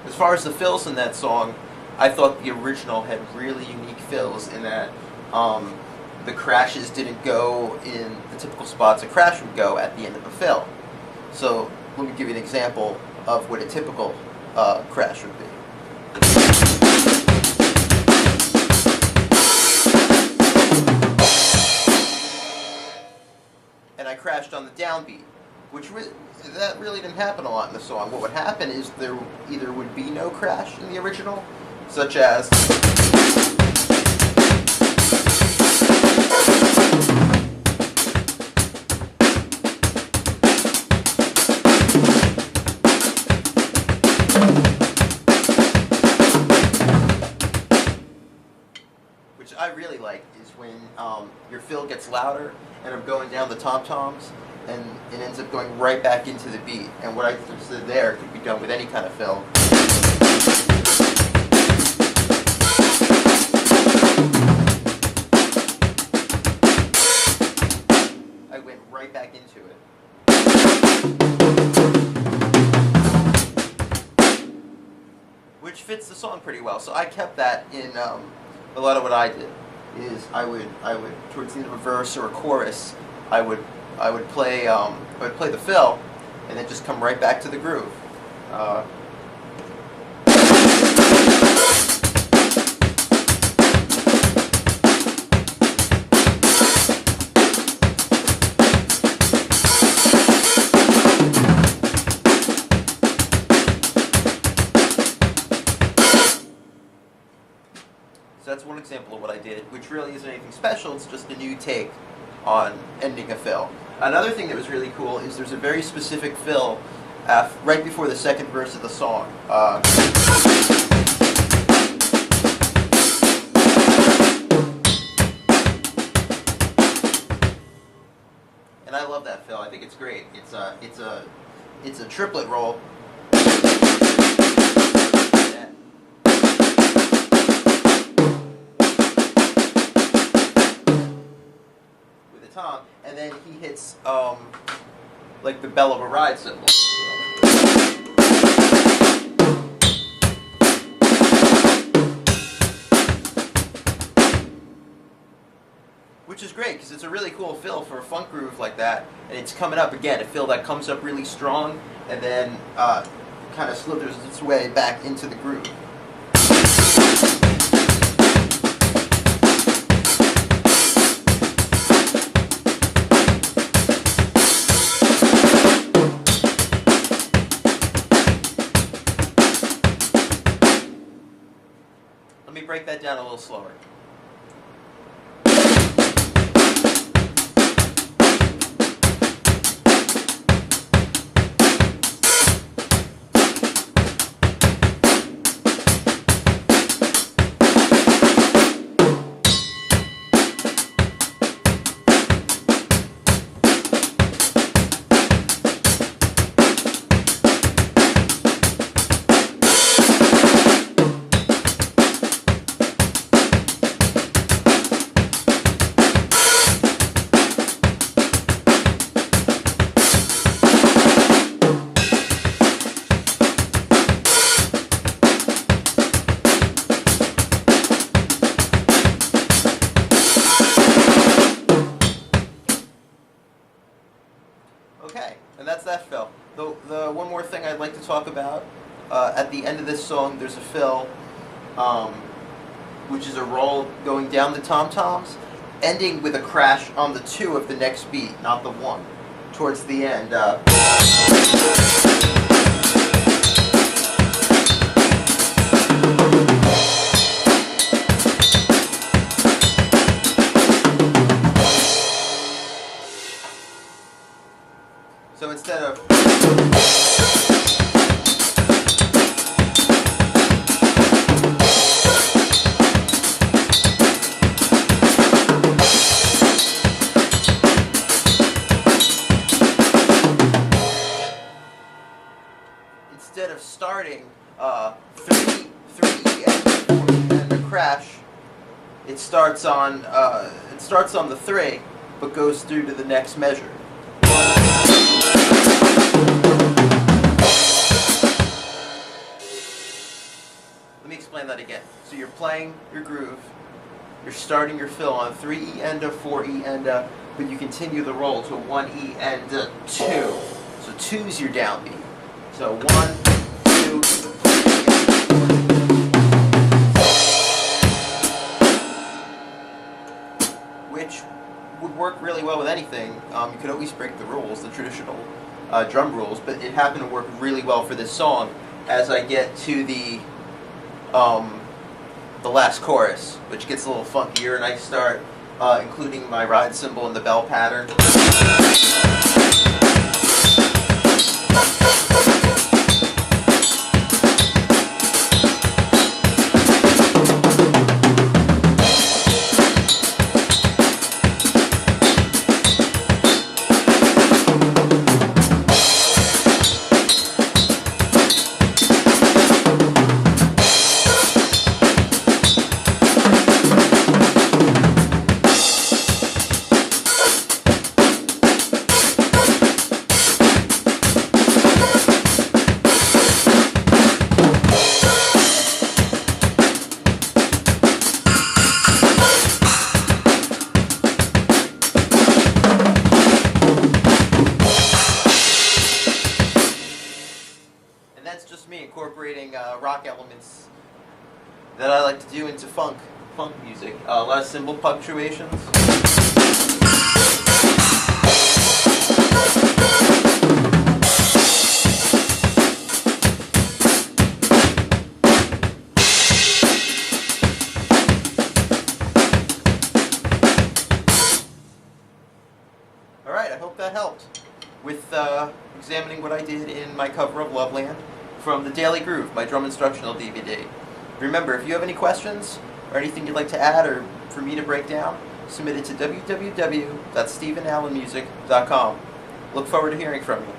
As far as the fills in that song, I thought the original had really unique fills in that the crashes didn't go in the typical spots a crash would go at the end of a fill. So let me give you an example of what a typical crash would be. And I crashed on the downbeat, which that really didn't happen a lot in the song. What would happen is there either would be no crash in the original, such as which I really like is when your fill gets louder and I'm going down the tom-toms and it ends up going right back into the beat. And what I just did there could be done with any kind of fill. I went right back into it. Which fits the song pretty well. So I kept that in a lot of what I did. Is I would towards the end of a verse or a chorus, I would play the fill, and then just come right back to the groove. So that's one example of what I did, which really isn't anything special. It's just a new take on ending a fill. Another thing that was really cool is there's a very specific fill right before the second verse of the song. And I love that fill. I think it's great. It's a triplet roll. Tom, and then he hits like the bell of a ride cymbal, which is great because it's a really cool fill for a funk groove like that, and it's coming up again, a fill that comes up really strong and then kind of slithers its way back into the groove. Let me break that down a little slower. Okay, and that's that fill. The one more thing I'd like to talk about, at the end of this song there's a fill, which is a roll going down the tom-toms, ending with a crash on the 2 of the next beat, not the 1, towards the end. So instead of starting 3 and the crash, it starts on the 3, but goes through to the next measure. me explain that again. So you're playing your groove, you're starting your fill on 3E enda, 4E enda, but you continue the roll to 1E enda, 2. So 2's your downbeat. So 1, 2, 3, which would work really well with anything. You could always break the rules, the traditional drum rules, but it happened to work really well for this song as I get to the last chorus, which gets a little funkier, and I start including my ride cymbal in the bell pattern. That's just me incorporating rock elements that I like to do into funk music. A lot of cymbal punctuations. Alright, I hope that helped with examining what I did in my cover of Loveland from The Daily Groove, my drum instructional DVD. Remember, if you have any questions or anything you'd like to add or for me to break down, submit it to www.stephenallenmusic.com. Look forward to hearing from you.